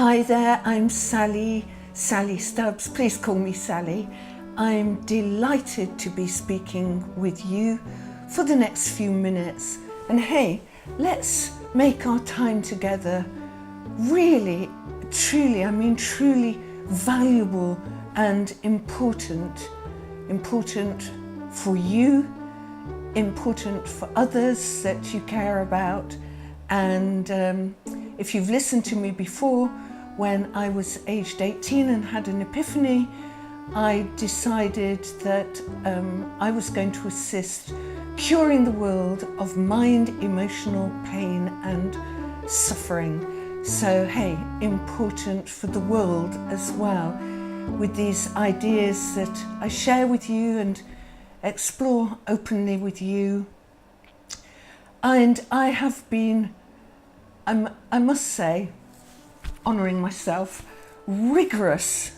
Hi there, I'm Sally Stubbs. Please call me Sally. I'm delighted to be speaking with you for the next few minutes. And hey, let's make our time together really, truly valuable and important. Important for you, important for others that you care about. And if you've listened to me before, when I was aged 18 and had an epiphany, I decided that I was going to assist curing the world of mind, emotional pain and suffering. So hey, important for the world as well, with these ideas that I share with you and explore openly with you. And I have been, I must say, honouring myself, rigorous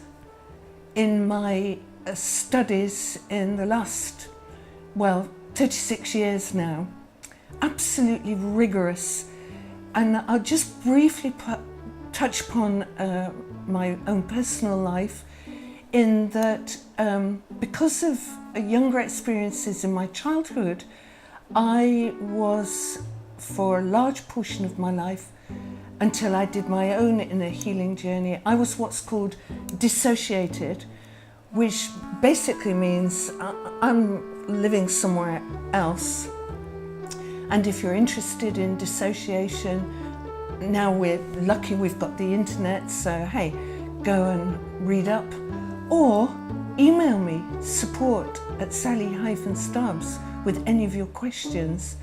in my studies in the last, 36 years now. Absolutely rigorous. And I'll just briefly touch upon my own personal life, in that because of younger experiences in my childhood, I was, for a large portion of my life, until I did my own inner healing journey, I was what's called dissociated, which basically means I'm living somewhere else. And if you're interested in dissociation, now we're lucky we've got the internet, so hey, go and read up. Or email me, support@Sally-Stubbs, with any of your questions.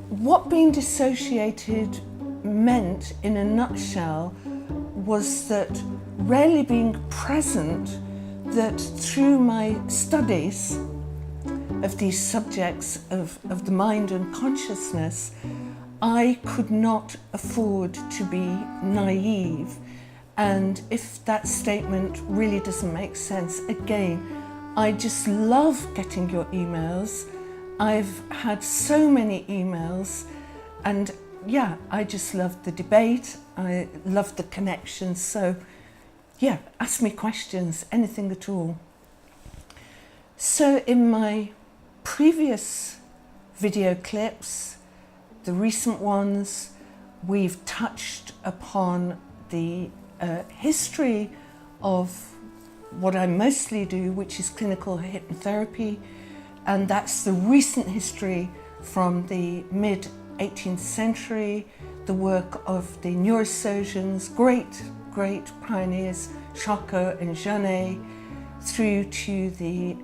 What being dissociated meant, in a nutshell, was that rarely being present, that through my studies of these subjects of the mind and consciousness, I could not afford to be naive. And if that statement really doesn't make sense, again, I just love getting your emails. I've had so many emails, and yeah, I just love the debate. I love the connection. So yeah, ask me questions, anything at all. So in my previous video clips, the recent ones, we've touched upon the history of what I mostly do, which is clinical hypnotherapy, and that's the recent history from the mid-18th century, the work of the neurosurgeons, great pioneers, Charcot and Janet, through to the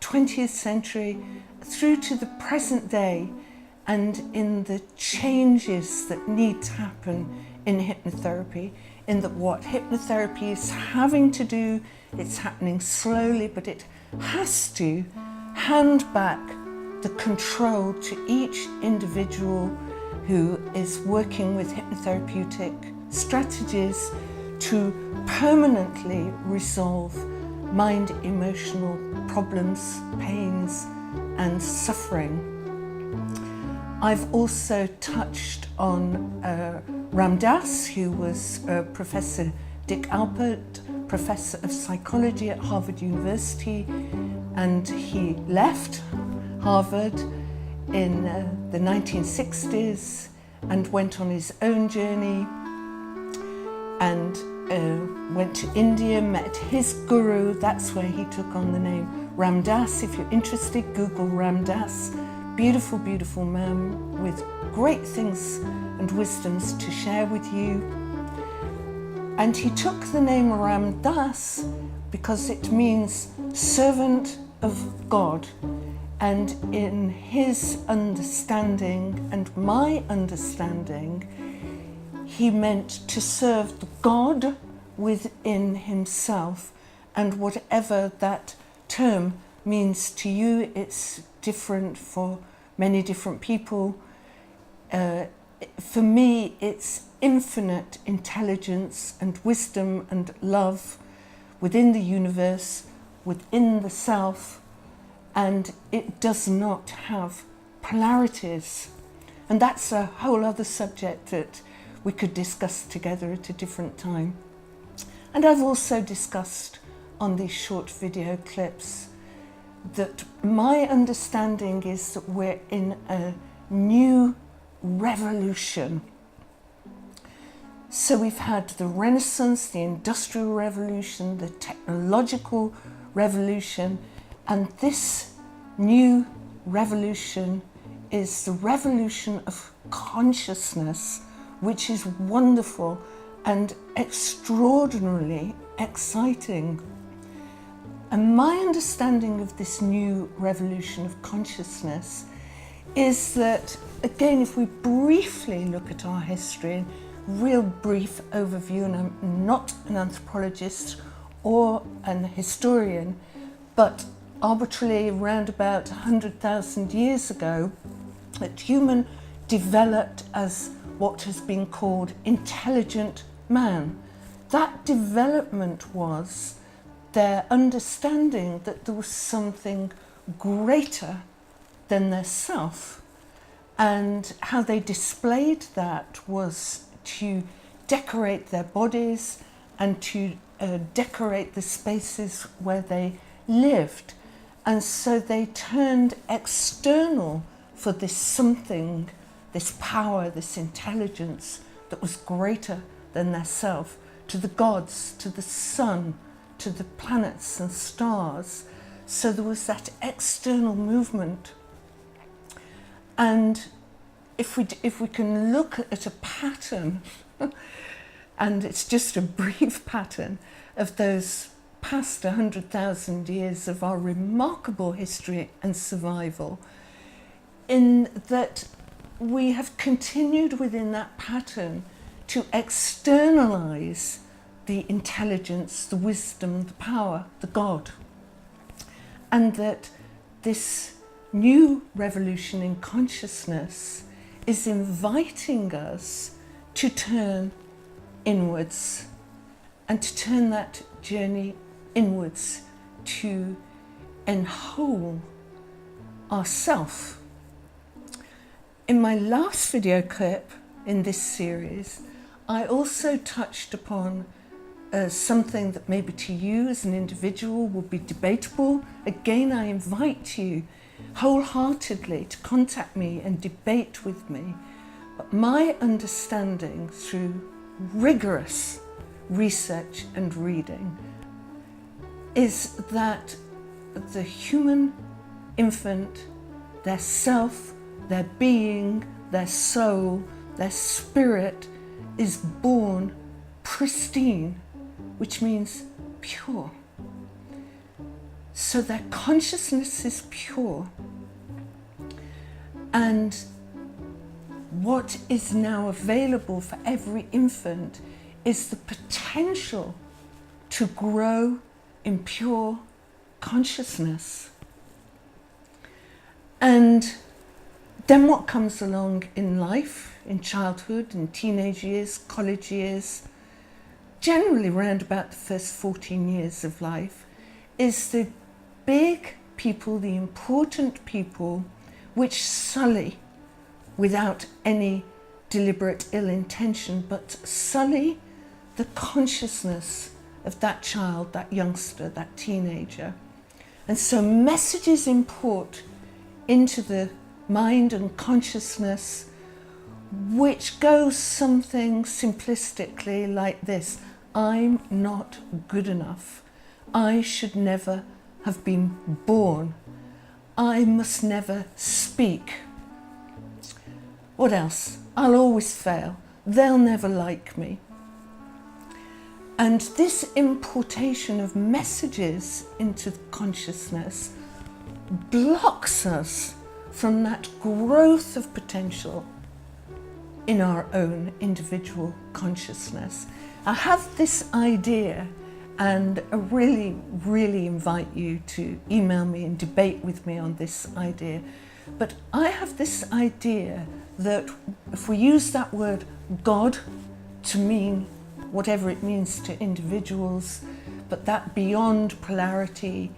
20th century, through to the present day, and in the changes that need to happen in hypnotherapy, in that what hypnotherapy is having to do, it's happening slowly, but it has to hand back the control to each individual who is working with hypnotherapeutic strategies to permanently resolve mind, emotional problems, pains, and suffering. I've also touched on Ram Dass, who was Professor Dick Alpert, Professor of Psychology at Harvard University, and he left Harvard in the 1960s and went on his own journey, and went to India, met his guru. That's where he took on the name Ram Dass. If you're interested, Google Ram Dass. Beautiful man with great things and wisdoms to share with you. And he took the name Ram Dass because it means servant of God. And in his understanding and my understanding, he meant to serve the God within himself, and whatever that term means to you, it's different for many different people. For me, it's infinite intelligence and wisdom and love within the universe, within the self, and it does not have polarities. And that's a whole other subject that we could discuss together at a different time. And I've also discussed on these short video clips that my understanding is that we're in a new revolution. So we've had the Renaissance, the Industrial Revolution, the technological revolution, and this new revolution is the revolution of consciousness, which is wonderful and extraordinarily exciting. And my understanding of this new revolution of consciousness is that, again, if we briefly look at our history, real brief overview, and I'm not an anthropologist or an historian, but arbitrarily around about 100,000 years ago, that human developed as what has been called intelligent man. That development was their understanding that there was something greater than their self, and how they displayed that was to decorate their bodies and to decorate the spaces where they lived. And so they turned external for this something, this power, this intelligence that was greater than their self, to the gods, to the sun, to the planets and stars. So there was that external movement. And if we can look at a pattern, and it's just a brief pattern of those past 100,000 years of our remarkable history and survival, in that we have continued within that pattern to externalize the intelligence, the wisdom, the power, the God. And that this new revolution in consciousness is inviting us to turn inwards and to turn that journey inwards to enwhole ourself. In my last video clip in this series, I also touched upon something that maybe to you as an individual would be debatable. Again, I invite you wholeheartedly to contact me and debate with me. But my understanding through rigorous research and reading is that the human infant, their self, their being, their soul, their spirit is born pristine, which means pure. So their consciousness is pure. And what is now available for every infant is the potential to grow in pure consciousness. And then what comes along in life, in childhood, in teenage years, college years, generally around about the first 14 years of life, is the big people, the important people, which sully, without any deliberate ill intention, but sully the consciousness of that child, that youngster, that teenager. And so messages import into the mind and consciousness, which goes something simplistically like this: I'm not good enough. I should never have been born. I must never speak. What else? I'll always fail. They'll never like me. And this importation of messages into consciousness blocks us from that growth of potential in our own individual consciousness. I have this idea, and I really, really invite you to email me and debate with me on this idea. But I have this idea that if we use that word God to mean whatever it means to individuals, but that beyond polarity,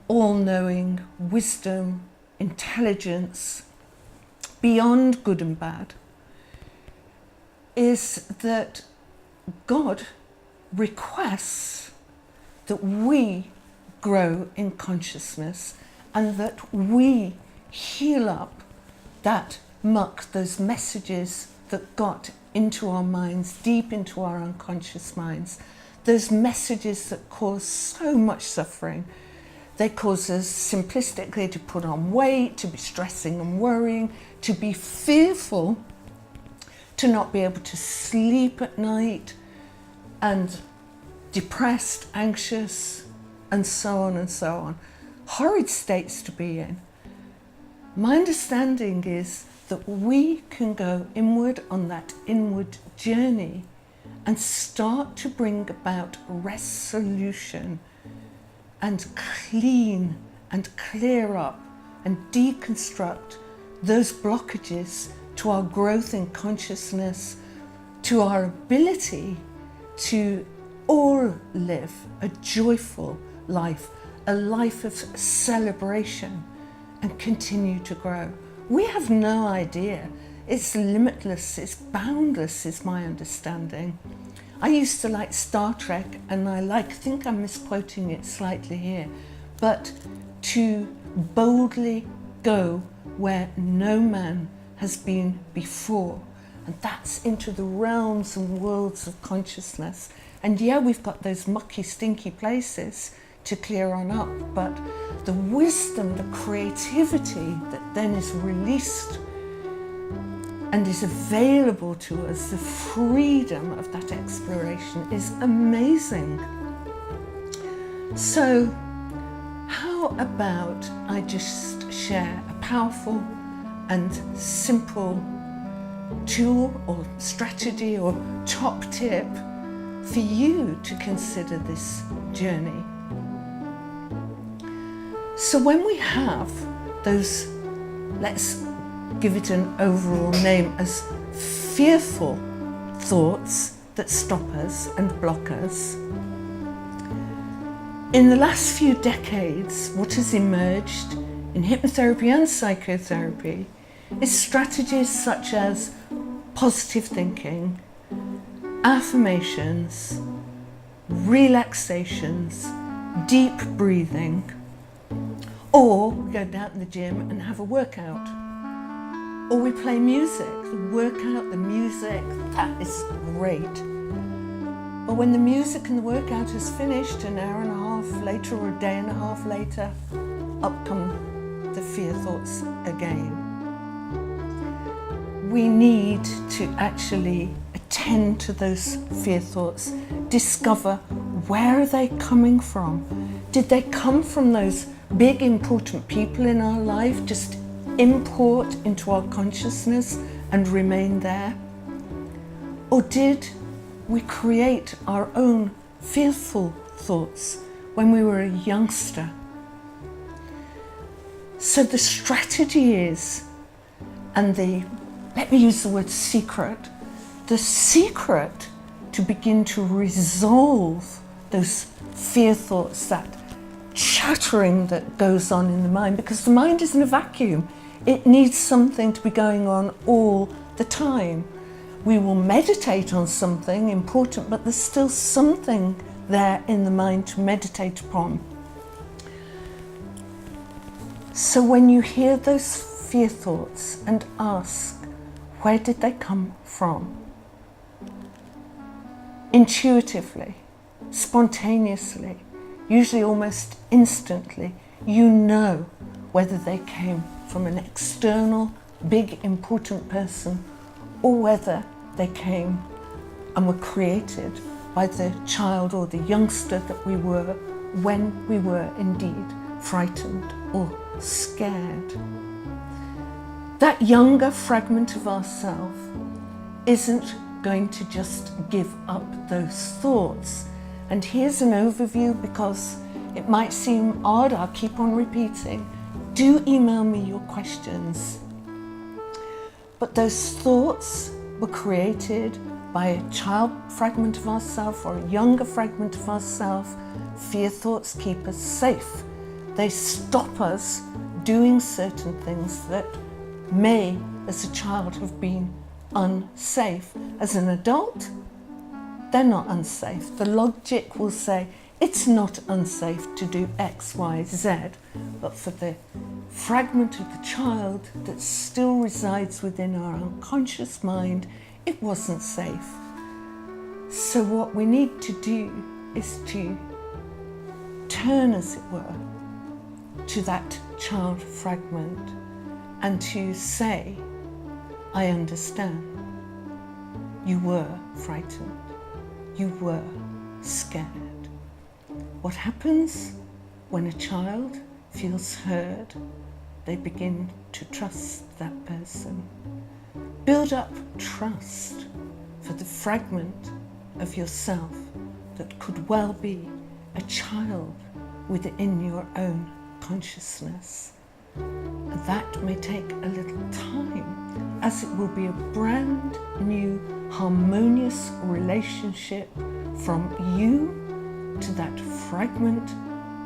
all-knowing, wisdom, intelligence, beyond good and bad, is that God requests that we grow in consciousness and that we heal up that muck, those messages that got into our minds, deep into our unconscious minds, those messages that cause so much suffering. They cause us simplistically to put on weight, to be stressing and worrying, to be fearful, to not be able to sleep at night, and depressed, anxious, and so on and so on. Horrid states to be in. My understanding is that we can go inward on that inward journey and start to bring about resolution and clean and clear up and deconstruct those blockages to our growth in consciousness, to our ability to all live a joyful life, a life of celebration, and continue to grow. We have no idea. It's limitless, it's boundless, is my understanding. I used to like Star Trek, and I think I'm misquoting it slightly here, but to boldly go where no man has been before. And that's into the realms and worlds of consciousness. And yeah, we've got those mucky, stinky places to clear on up, but the wisdom, the creativity that then is released and is available to us, the freedom of that exploration is amazing. So how about I just share a powerful and simple tool or strategy or top tip for you to consider this journey. So when we have those, let's give it an overall name as fearful thoughts that stop us and block us, in the last few decades, what has emerged in hypnotherapy and psychotherapy is strategies such as positive thinking, affirmations, relaxations, deep breathing, or we go down to the gym and have a workout, or we play music, the workout, the music, that is great. But when the music and the workout is finished, an hour and a half later or a day and a half later, up come the fear thoughts again. We need to actually attend to those fear thoughts, discover where are they coming from. Did they come from those big important people in our life, just import into our consciousness and remain there? Or did we create our own fearful thoughts when we were a youngster? So the strategy is, and let me use the word secret, the secret to begin to resolve those fear thoughts, that chattering that goes on in the mind, because the mind isn't a vacuum. It needs something to be going on all the time. We will meditate on something important, but there's still something there in the mind to meditate upon. So when you hear those fear thoughts and ask, where did they come from? Intuitively, spontaneously, usually almost instantly, you know whether they came from an external, big, important person, or whether they came and were created by the child or the youngster that we were when we were indeed frightened or scared. That younger fragment of ourselves isn't going to just give up those thoughts. And here's an overview, because it might seem odd, I'll keep on repeating. Do email me your questions. But those thoughts were created by a child fragment of ourselves or a younger fragment of ourselves. Fear thoughts keep us safe. They stop us doing certain things that may, as a child, have been unsafe. As an adult, they're not unsafe. The logic will say it's not unsafe to do X, Y, Z, but for the fragment of the child that still resides within our unconscious mind, it wasn't safe. So what we need to do is to turn, as it were, to that child fragment and to say, I understand. You were frightened. You were scared. What happens when a child feels heard? They begin to trust that person. Build up trust for the fragment of yourself that could well be a child within your own consciousness. And that may take a little time, as it will be a brand new harmonious relationship from you to that fragment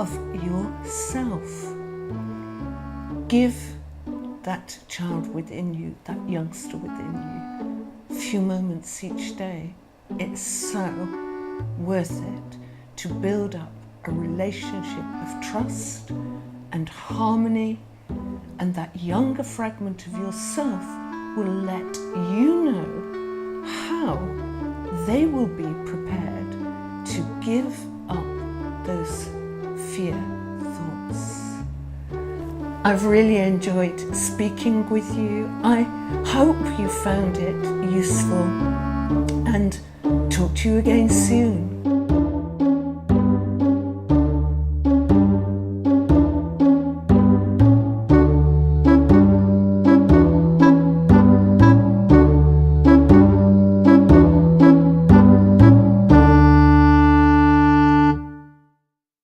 of yourself. Give that child within you, that youngster within you, a few moments each day. It's so worth it to build up a relationship of trust and harmony, and that younger fragment of yourself will let you know how they will be prepared to give up those fear thoughts. I've really enjoyed speaking with you. I hope you found it useful, and talk to you again soon.